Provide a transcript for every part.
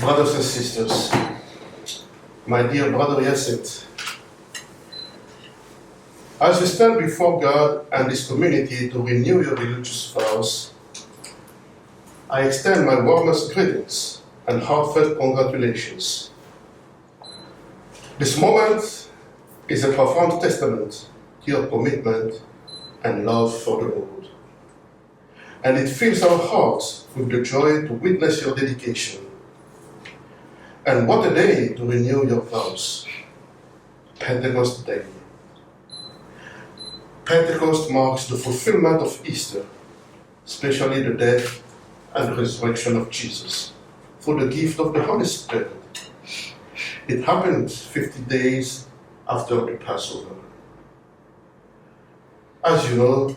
Brothers and sisters, my dear brother Hyacinthe, as you stand before God and this community to renew your religious vows, I extend my warmest greetings and heartfelt congratulations. This moment is a profound testament to your commitment and love for the Lord. And it fills our hearts with the joy to witness your dedication. And what a day to renew your vows. Pentecost Day. Pentecost marks the fulfillment of Easter, especially the death and resurrection of Jesus, through the gift of the Holy Spirit. It happened 50 days after the Passover. As you know,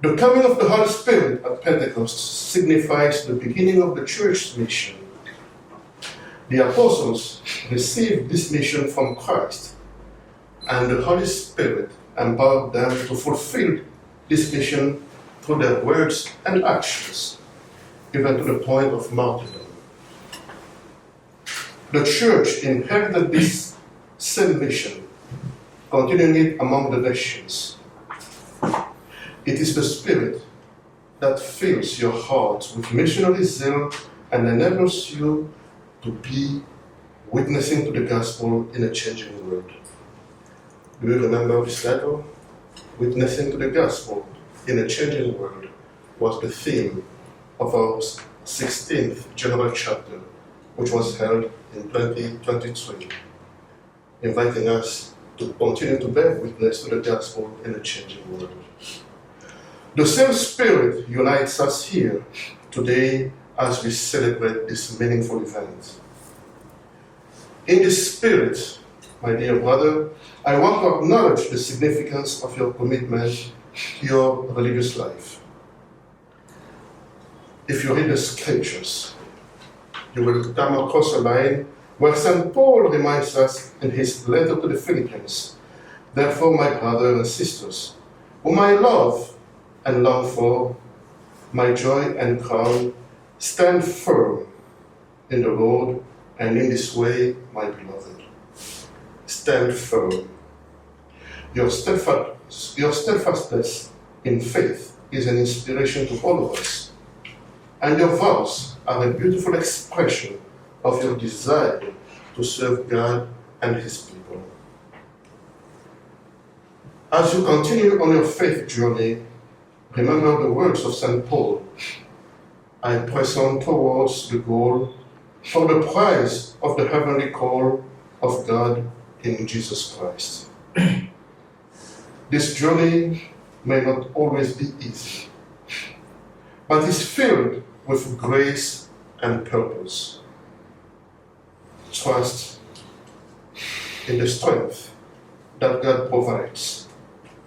the coming of the Holy Spirit at Pentecost signifies the beginning of the church's mission. The apostles received this mission from Christ, and the Holy Spirit empowered them to fulfill this mission through their words and actions, even to the point of martyrdom. The church inherited this same mission, continuing it among the nations. It is the Spirit that fills your heart with missionary zeal and enables you to be witnessing to the gospel in a changing world. Do you remember this title? Witnessing to the gospel in a changing world was the theme of our 16th General Chapter, which was held in 2023, inviting us to continue to bear witness to the gospel in a changing world. The same Spirit unites us here today as we celebrate this meaningful event. In this spirit, my dear brother, I want to acknowledge the significance of your commitment to your religious life. If you read the scriptures, you will come across a line where St. Paul reminds us in his letter to the Philippians, "Therefore, my brothers and sisters, whom I love and long for, my joy and crown, stand firm in the Lord, and in this way, my beloved." Stand firm. Your steadfastness in faith is an inspiration to all of us, and your vows are a beautiful expression of your desire to serve God and His people. As you continue on your faith journey, remember the words of St. Paul, "I press on towards the goal for the prize of the heavenly call of God in Jesus Christ." This journey may not always be easy, but is filled with grace and purpose. Trust in the strength that God provides,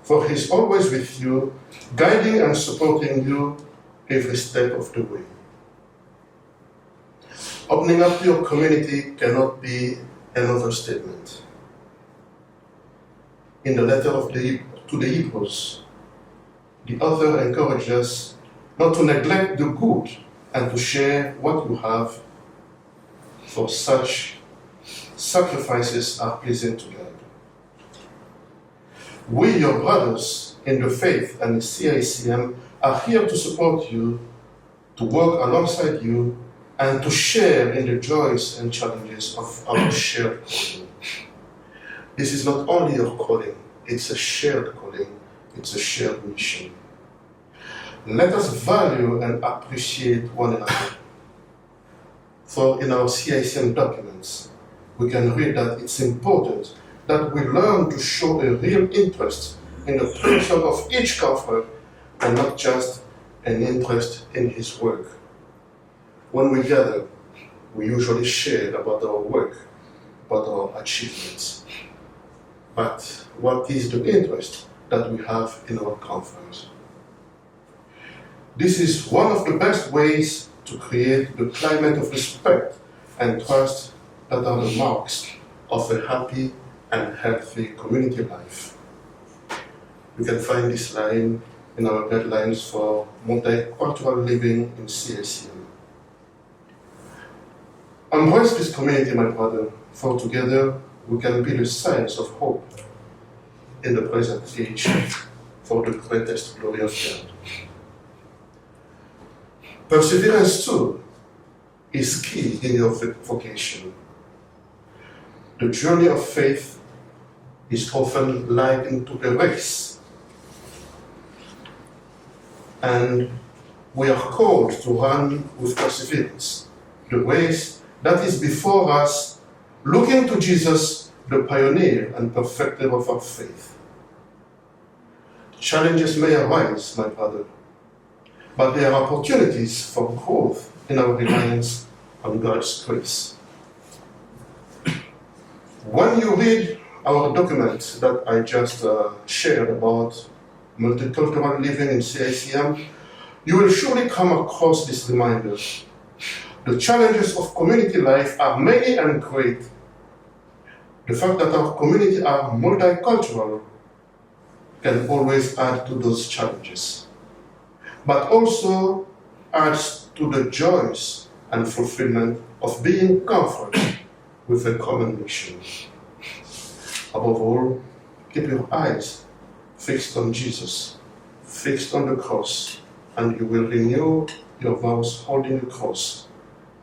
for He's always with you, guiding and supporting you every step of the way. Opening up to your community cannot be an overstatement. In the letter to the Hebrews, the author encourages us not to neglect the good and to share what you have, for such sacrifices are pleasing to God. We, your brothers in the faith and the CICM, are here to support you, to work alongside you, and to share in the joys and challenges of our shared calling. This is not only your calling, it's a shared calling, it's a shared mission. Let us value and appreciate one another. For in our CICM documents, we can read that it's important that we learn to show a real interest in the person of each comfort and not just an interest in his work. When we gather, we usually share about our work, about our achievements. But what is the interest that we have in our comfort? This is one of the best ways to create the climate of respect and trust that are the marks of a happy and healthy community life. You can find this line in our guidelines for multicultural living in CICM. Embrace this community, my brother, for together we can be the signs of hope in the present age for the greatest glory of God. Perseverance, too, is key in your vocation. The journey of faith is often likened to a race, and we are called to run with perseverance the race that is before us, looking to Jesus, the pioneer and perfecter of our faith. Challenges may arise, my brother, but there are opportunities for growth in our reliance on God's grace. When you read our document that I just shared about multicultural living in CICM, you will surely come across this reminder. The challenges of community life are many and great. The fact that our community are multicultural can always add to those challenges, but also adds to the joys and fulfillment of being comforted with a common mission. Above all, keep your eyes fixed on Jesus, fixed on the cross, and you will renew your vows holding the cross.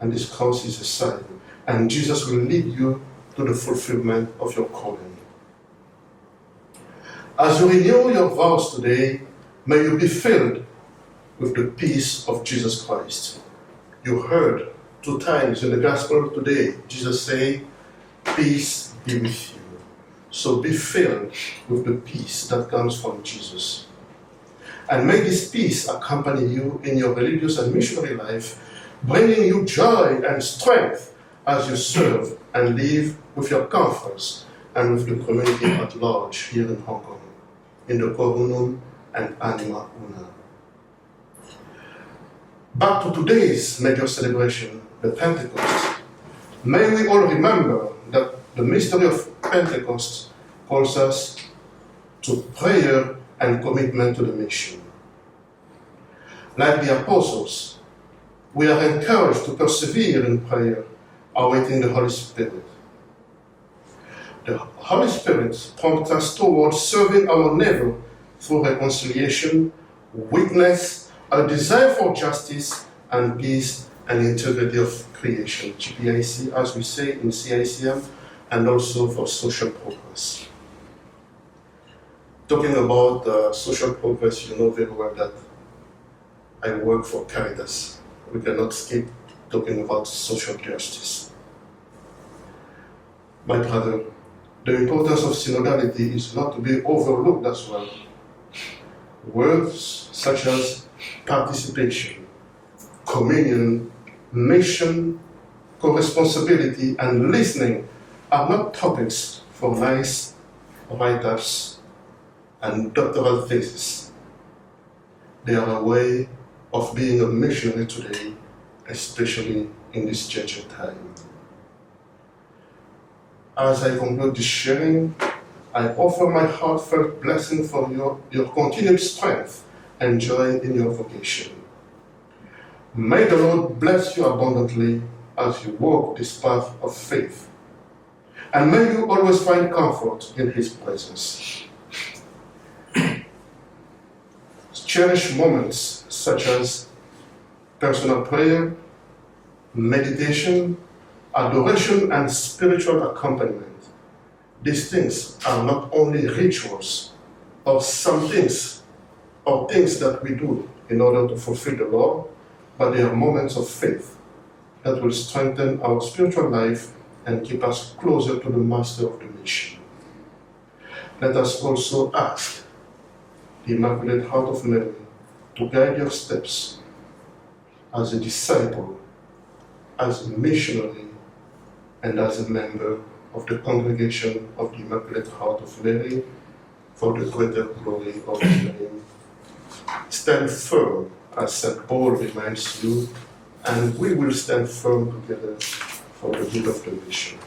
And this cross is a sign, and Jesus will lead you to the fulfillment of your calling. As you renew your vows today, may you be filled with the peace of Jesus Christ. You heard 2 times in the gospel today, Jesus say, "Peace be with you." So be filled with the peace that comes from Jesus. And may this peace accompany you in your religious and missionary life, bringing you joy and strength as you serve and live with your conference and with the community at large here in Hong Kong, in the Corunum and Anima Una. Back to today's major celebration, the Pentecost. May we all remember that the mystery of Pentecost calls us to prayer and commitment to the mission. Like the apostles, we are encouraged to persevere in prayer, awaiting the Holy Spirit. The Holy Spirit prompts us towards serving our neighbor through reconciliation, witness, a desire for justice and peace and integrity of creation, GPIC, as we say in CICM, and also for social progress. Talking about social progress, you know very well that I work for Caritas. We cannot skip talking about social justice. My brother, the importance of synodality is not to be overlooked as well. Words such as participation, communion, mission, co-responsibility, and listening are not topics for nice write-ups and doctoral theses. They are a way of being a missionary today, especially in this changing time. As I conclude this sharing, I offer my heartfelt blessing for your continued strength and joy in your vocation. May the Lord bless you abundantly as you walk this path of faith, and may you always find comfort in His presence. Cherish moments such as personal prayer, meditation, adoration, and spiritual accompaniment. These things are not only rituals or some things or things that we do in order to fulfill the law, but they are moments of faith that will strengthen our spiritual life and keep us closer to the Master of the mission. Let us also ask the Immaculate Heart of Mary to guide your steps as a disciple, as a missionary, and as a member of the Congregation of the Immaculate Heart of Mary for the greater glory of His name. Stand firm, as St. Paul reminds you, and we will stand firm together for the good of the mission.